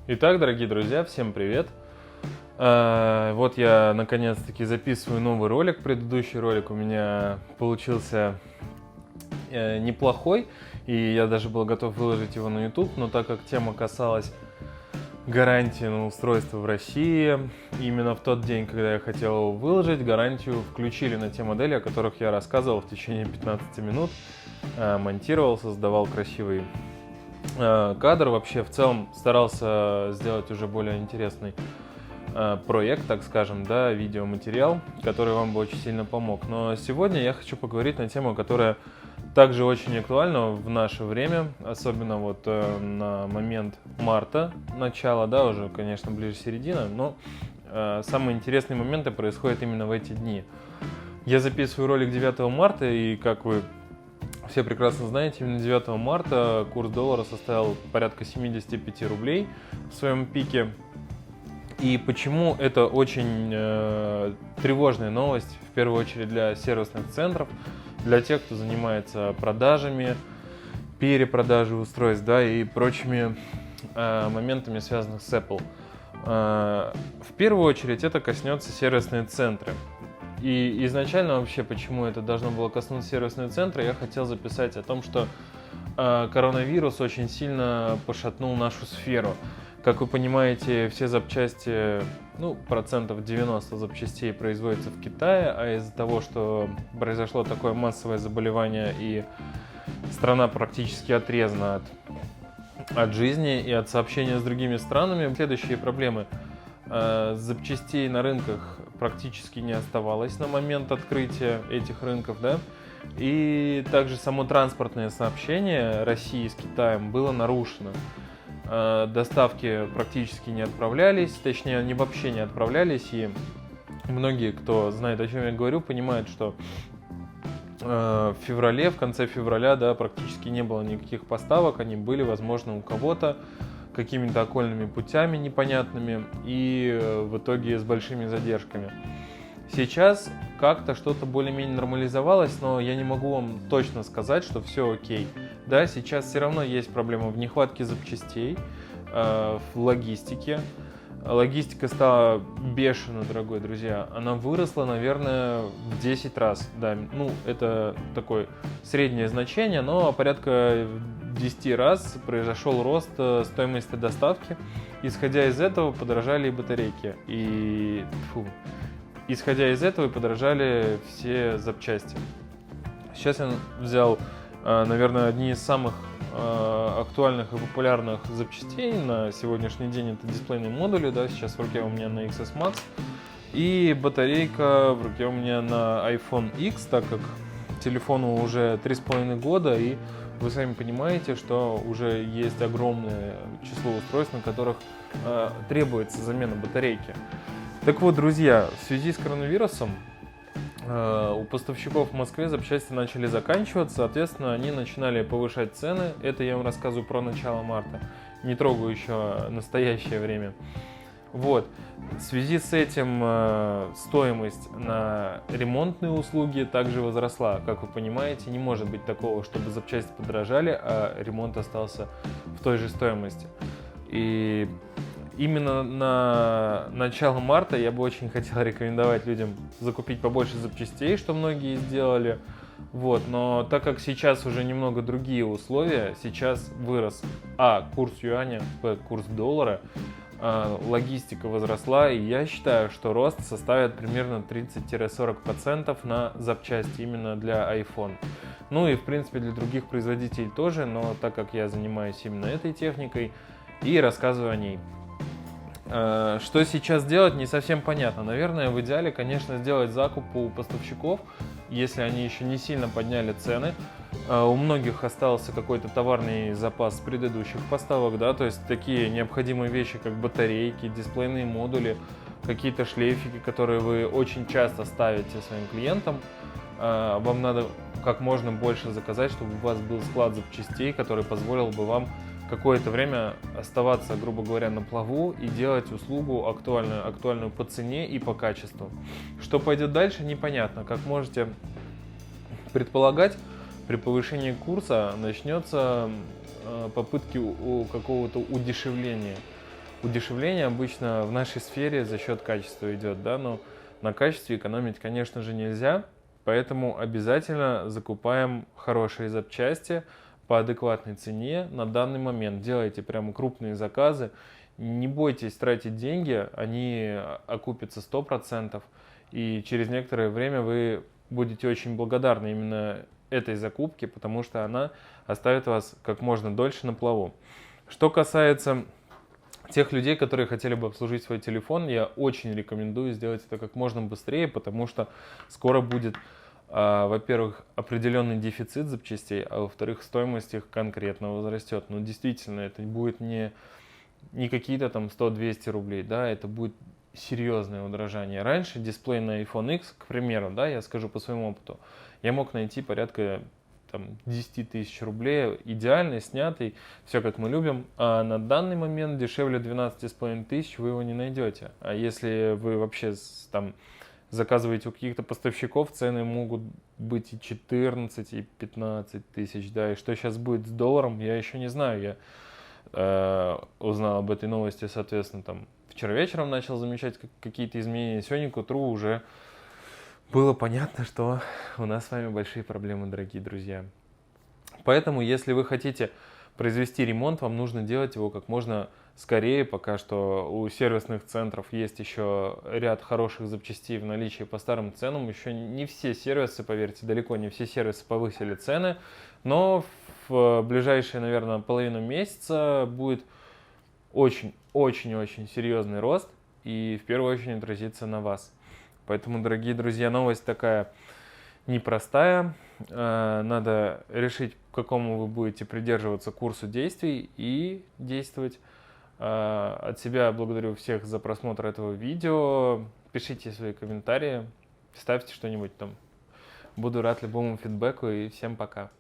Итак, дорогие друзья, всем привет! Вот я наконец-таки записываю новый ролик. Предыдущий ролик у меня получился неплохой, и я даже был готов выложить его на YouTube, но так как тема касалась гарантии на устройство в России, именно в тот день, когда я хотел его выложить, гарантию включили на те модели, о которых я рассказывал в течение 15 минут, монтировал, создавал красивый кадр. Вообще в целом старался сделать уже более интересный проект, так скажем, да, видеоматериал, который вам бы очень сильно помог. Но сегодня я хочу поговорить на тему, которая также очень актуальна в наше время, особенно вот на момент марта, начала, да, уже, конечно, ближе середина, но самые интересные моменты происходят именно в эти дни. Я записываю ролик 9 марта, и как вы все прекрасно знаете, именно 9 марта курс доллара составил порядка 75 рублей в своем пике. И почему это очень тревожная новость, в первую очередь для сервисных центров, для тех, кто занимается продажами, перепродажей устройств, да, и прочими моментами, связанных с Apple. В первую очередь это коснется сервисные центры. И изначально вообще, почему это должно было коснуться сервисного центра, я хотел записать о том, что коронавирус очень сильно пошатнул нашу сферу. Как вы понимаете, все запчасти, процентов 90 запчастей производятся в Китае, а из-за того, что произошло такое массовое заболевание и страна практически отрезана от жизни и от сообщения с другими странами, следующие проблемы. Запчастей на рынках практически не оставалось на момент открытия этих рынков, да, и также само транспортное сообщение России с Китаем было нарушено. Доставки практически не отправлялись, точнее, они вообще не отправлялись, и многие, кто знает, о чем я говорю, понимают, что в феврале, в конце февраля, да, практически не было никаких поставок, они были, возможно, у кого-то какими-то окольными путями непонятными и в итоге с большими задержками. Сейчас как-то что-то более-менее нормализовалось, но я не могу вам точно сказать, что все окей. Да, сейчас все равно есть проблема в нехватке запчастей, в логистике. Логистика стала бешено дорогой, друзья. Она выросла, наверное, в 10 раз. Да, это такое среднее значение, но порядка 10 раз произошел рост стоимости доставки. Исходя из этого подорожали и батарейки. Исходя из этого подорожали все запчасти. Сейчас я взял, наверное, одни из самых актуальных и популярных запчастей на сегодняшний день. Это дисплейные модули, да, сейчас в руке у меня на XS Max, и батарейка в руке у меня на iPhone X, так как телефону уже 3,5 года, и вы сами понимаете, что уже есть огромное число устройств, на которых требуется замена батарейки. Так вот, друзья, в связи с коронавирусом у поставщиков в Москве запчасти начали заканчиваться, соответственно, они начинали повышать цены. Это я вам рассказываю про начало марта, не трогаю еще настоящее время. Вот. В связи с этим стоимость на ремонтные услуги также возросла. Как вы понимаете, не может быть такого, чтобы запчасти подорожали, а ремонт остался в той же стоимости. И именно на начало марта я бы очень хотел рекомендовать людям закупить побольше запчастей, что многие сделали. Вот, но так как сейчас уже немного другие условия, сейчас вырос курс юаня, курс доллара, логистика возросла, и я считаю, что рост составит примерно 30-40% на запчасти именно для iPhone. Ну и в принципе для других производителей тоже, но так как я занимаюсь именно этой техникой и рассказываю о ней. Что сейчас делать, не совсем понятно. Наверное, в идеале, конечно, сделать закуп у поставщиков, если они еще не сильно подняли цены. У многих остался какой-то товарный запас с предыдущих поставок, да, то есть такие необходимые вещи, как батарейки, дисплейные модули, какие-то шлейфики, которые вы очень часто ставите своим клиентам. Вам надо как можно больше заказать, чтобы у вас был склад запчастей, который позволил бы вам какое-то время оставаться, грубо говоря, на плаву и делать услугу актуальную по цене и по качеству. Что пойдет дальше, непонятно. Как можете предполагать, при повышении курса начнется попытки какого-то удешевления. удешевление обычно в нашей сфере за счет качества идет, да, но на качестве экономить, конечно же, нельзя, поэтому обязательно закупаем хорошие запчасти по адекватной цене на данный момент. Делайте прямо крупные заказы, не бойтесь тратить деньги, они окупятся 100%, и через некоторое время вы будете очень благодарны именно этой закупке, потому что она оставит вас как можно дольше на плаву. Что касается тех людей, которые хотели бы обслужить свой телефон, я очень рекомендую сделать это как можно быстрее, потому что скоро будет, во-первых, определенный дефицит запчастей, а во-вторых, стоимость их конкретно возрастет. Но действительно, это будет не какие-то там 100-200 рублей, да, это будет серьезное удорожание. Раньше дисплей на iPhone X, к примеру, да, я скажу по своему опыту, я мог найти порядка там, 10 тысяч рублей, идеальный, снятый, все как мы любим, а на данный момент дешевле 12,5 тысяч вы его не найдете. А если вы вообще там заказываете у каких-то поставщиков, цены могут быть и 14, и 15 тысяч, да, и что сейчас будет с долларом, я еще не знаю, я узнал об этой новости, соответственно, там вчера вечером начал замечать какие-то изменения, сегодня к утру уже было понятно, что у нас с вами большие проблемы, дорогие друзья. Поэтому, если вы хотите произвести ремонт, вам нужно делать его как можно скорее, пока что у сервисных центров есть еще ряд хороших запчастей в наличии по старым ценам. Еще не все сервисы, поверьте, далеко не все сервисы повысили цены, но в ближайшие, наверное, половину месяца будет очень-очень-очень серьезный рост и в первую очередь отразится на вас. Поэтому, дорогие друзья, новость такая непростая. Надо решить, к какому вы будете придерживаться курсу действий и действовать. От себя благодарю всех за просмотр этого видео. Пишите свои комментарии, ставьте что-нибудь там. Буду рад любому фидбэку и всем пока.